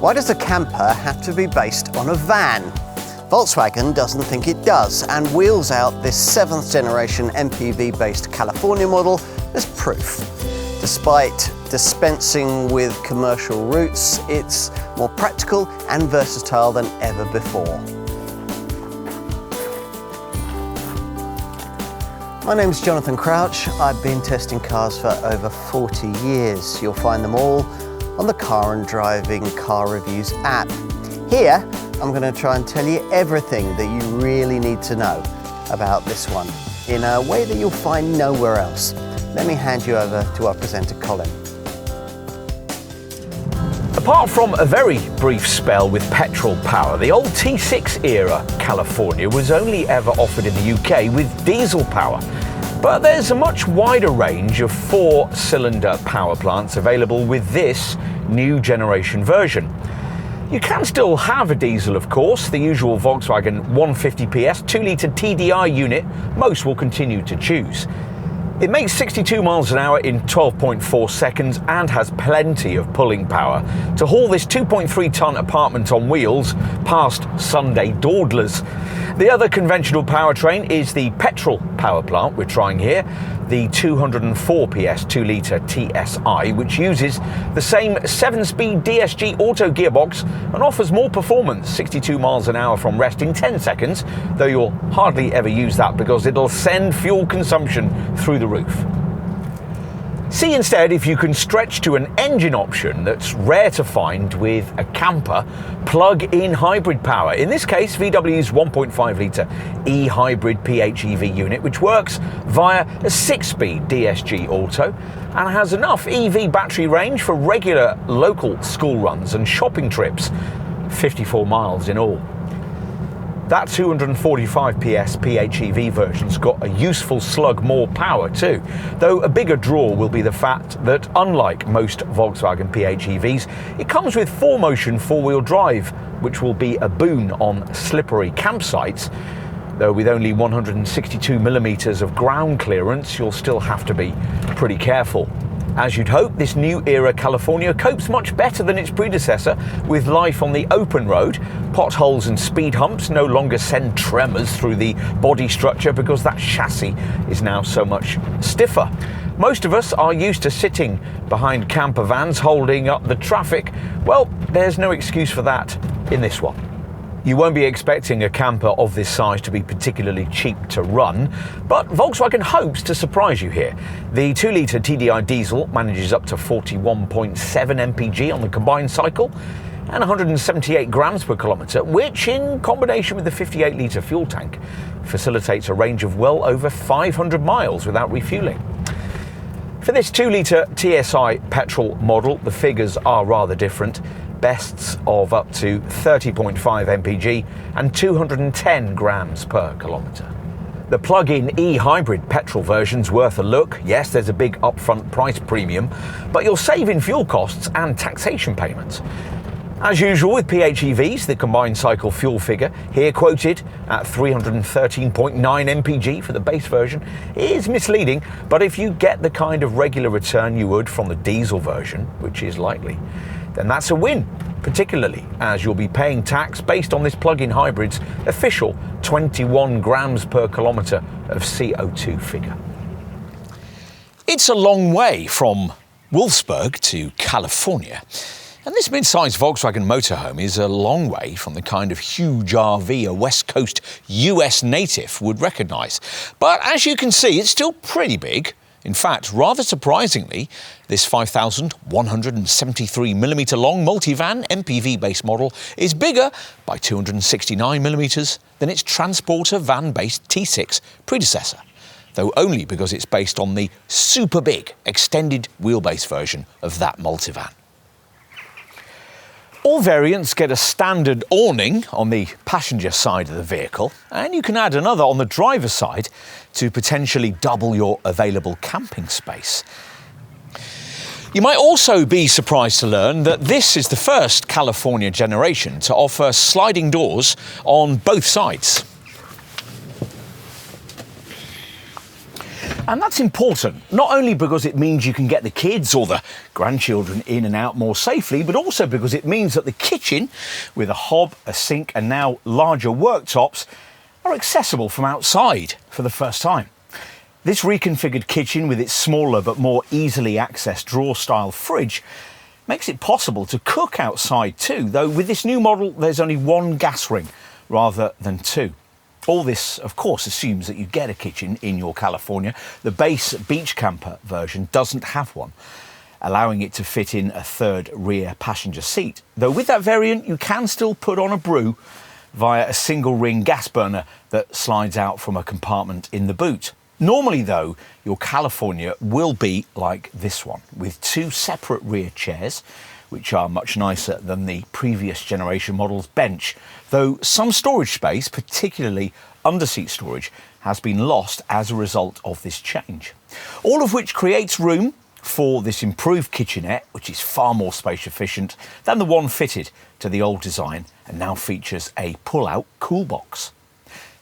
Why does a camper have to be based on a van? Volkswagen doesn't think it does and wheels out this 7th generation MPV-based California model as proof. Despite dispensing with commercial routes, it's more practical and versatile than ever before. My name's Jonathan Crouch. I've been testing cars for over 40 years. You'll find them all on the Car and Driving Car Reviews app. Here, I'm going to try and tell you everything that you really need to know about this one in a way that you'll find nowhere else. Let me hand you over to our presenter, Colin. Apart from a very brief spell with petrol power, the old T6 era California was only ever offered in the UK with diesel power. But there's a much wider range of 4-cylinder power plants available with this new generation version. You can still have a diesel, of course, the usual Volkswagen 150 PS 2-litre TDI unit most will continue to choose. It makes 62 miles an hour in 12.4 seconds and has plenty of pulling power to haul this 2.3-ton apartment on wheels past Sunday dawdlers. The other conventional powertrain is the petrol power plant we're trying here, the 204 PS 2-litre TSI, which uses the same 7-speed DSG auto gearbox and offers more performance, 62 miles an hour from rest in 10 seconds, though you'll hardly ever use that because it'll send fuel consumption through the roof. See instead if you can stretch to an engine option that's rare to find with a camper, plug-in hybrid power. In this case, VW's 1.5-litre eHybrid PHEV unit, which works via a 6-speed DSG auto and has enough EV battery range for regular local school runs and shopping trips, 54 miles in all. That 245 PS PHEV version's got a useful slug more power too, though a bigger draw will be the fact that unlike most Volkswagen PHEVs, it comes with 4-motion 4-wheel drive, which will be a boon on slippery campsites. Though with only 162 millimeters of ground clearance, you'll still have to be pretty careful. As you'd hope, this new era California copes much better than its predecessor with life on the open road. Potholes and speed humps no longer send tremors through the body structure because that chassis is now so much stiffer. Most of us are used to sitting behind camper vans holding up the traffic. Well, there's no excuse for that in this one. You won't be expecting a camper of this size to be particularly cheap to run, but Volkswagen hopes to surprise you here. The 2-litre TDI diesel manages up to 41.7 mpg on the combined cycle and 178 grams per kilometre, which in combination with the 58-litre fuel tank facilitates a range of well over 500 miles without refuelling. For this 2-litre TSI petrol model, the figures are rather different. Bests of up to 30.5 mpg and 210 grams per kilometre. The plug-in eHybrid petrol version's worth a look. Yes, there's a big upfront price premium, but you'll save in fuel costs and taxation payments. As usual with PHEVs, the combined cycle fuel figure, here quoted at 313.9 mpg for the base version, is misleading, but if you get the kind of regular return you would from the diesel version, which is likely, then that's a win, particularly as you'll be paying tax based on this plug-in hybrid's official 21 grams per kilometre of CO2 figure. It's a long way from Wolfsburg to California, and this mid-sized Volkswagen motorhome is a long way from the kind of huge RV a West Coast US native would recognise. But as you can see, it's still pretty big. In fact, rather surprisingly, this 5,173mm long multivan MPV-based model is bigger by 269mm than its transporter van-based T6 predecessor, though only because it's based on the super big extended wheelbase version of that multivan. All variants get a standard awning on the passenger side of the vehicle, and you can add another on the driver's side to potentially double your available camping space. You might also be surprised to learn that this is the first California generation to offer sliding doors on both sides. And that's important, not only because it means you can get the kids or the grandchildren in and out more safely, but also because it means that the kitchen, with a hob, a sink and now larger worktops, are accessible from outside for the first time. This reconfigured kitchen with its smaller but more easily accessed drawer-style fridge makes it possible to cook outside too, though with this new model there's only one gas ring rather than two. All this, of course, assumes that you get a kitchen in your California. The base beach camper version doesn't have one, allowing it to fit in a third rear passenger seat, though with that variant you can still put on a brew via a single ring gas burner that slides out from a compartment in the boot. Normally though, your California will be like this one, with two separate rear chairs, which are much nicer than the previous generation model's bench, though some storage space, particularly underseat storage, has been lost as a result of this change. All of which creates room for this improved kitchenette, which is far more space efficient than the one fitted to the old design and now features a pull-out cool box.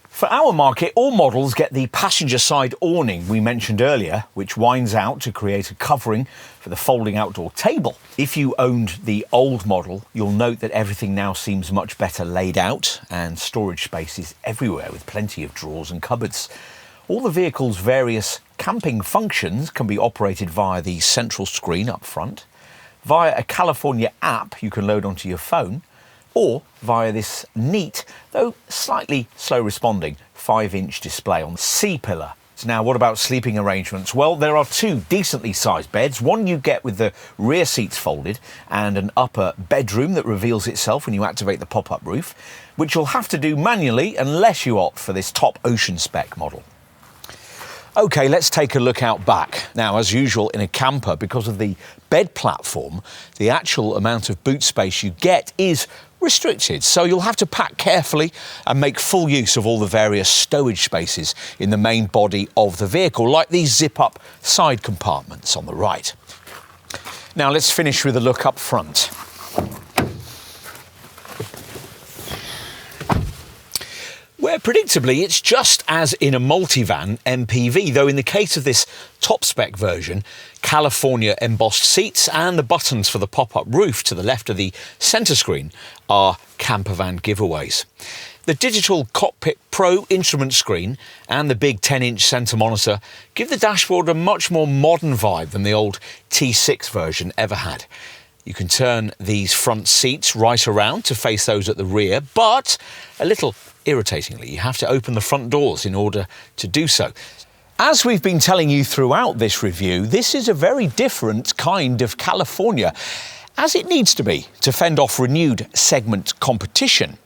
For our market, all models get the passenger side awning we mentioned earlier, which winds out to create a covering for the folding outdoor table. If you owned the old model, you'll note that everything now seems much better laid out and storage space is everywhere with plenty of drawers and cupboards. All the vehicle's various camping functions can be operated via the central screen up front, via a California app you can load onto your phone, or via this neat, though slightly slow responding, 5-inch display on the C-pillar. So now what about sleeping arrangements? Well, there are two decently sized beds, one you get with the rear seats folded and an upper bedroom that reveals itself when you activate the pop-up roof, which you'll have to do manually unless you opt for this top ocean spec model. Okay, let's take a look out back. Now, as usual in a camper, because of the bed platform, the actual amount of boot space you get is restricted, so you'll have to pack carefully and make full use of all the various stowage spaces in the main body of the vehicle, like these zip-up side compartments on the right. Now let's finish with a look up front. Where predictably it's just as in a multivan MPV, though in the case of this top spec version, California embossed seats and the buttons for the pop-up roof to the left of the centre screen are campervan giveaways. The digital Cockpit Pro instrument screen and the big 10-inch centre monitor give the dashboard a much more modern vibe than the old T6 version ever had. You can turn these front seats right around to face those at the rear, but a little irritatingly, you have to open the front doors in order to do so. As we've been telling you throughout this review, this is a very different kind of California, as it needs to be to fend off renewed segment competition.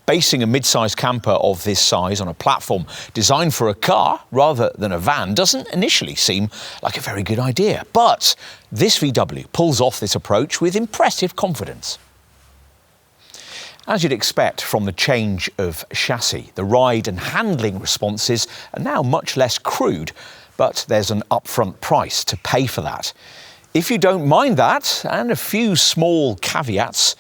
Basing a mid-size camper of this size on a platform designed for a car rather than a van doesn't initially seem like a very good idea, but this VW pulls off this approach with impressive confidence. As you'd expect from the change of chassis, the ride and handling responses are now much less crude, but there's an upfront price to pay for that. If you don't mind that, and a few small caveats,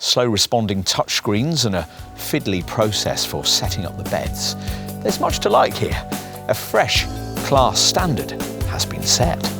slow responding touchscreens and a fiddly process for setting up the beds, there's much to like here. A fresh class standard has been set.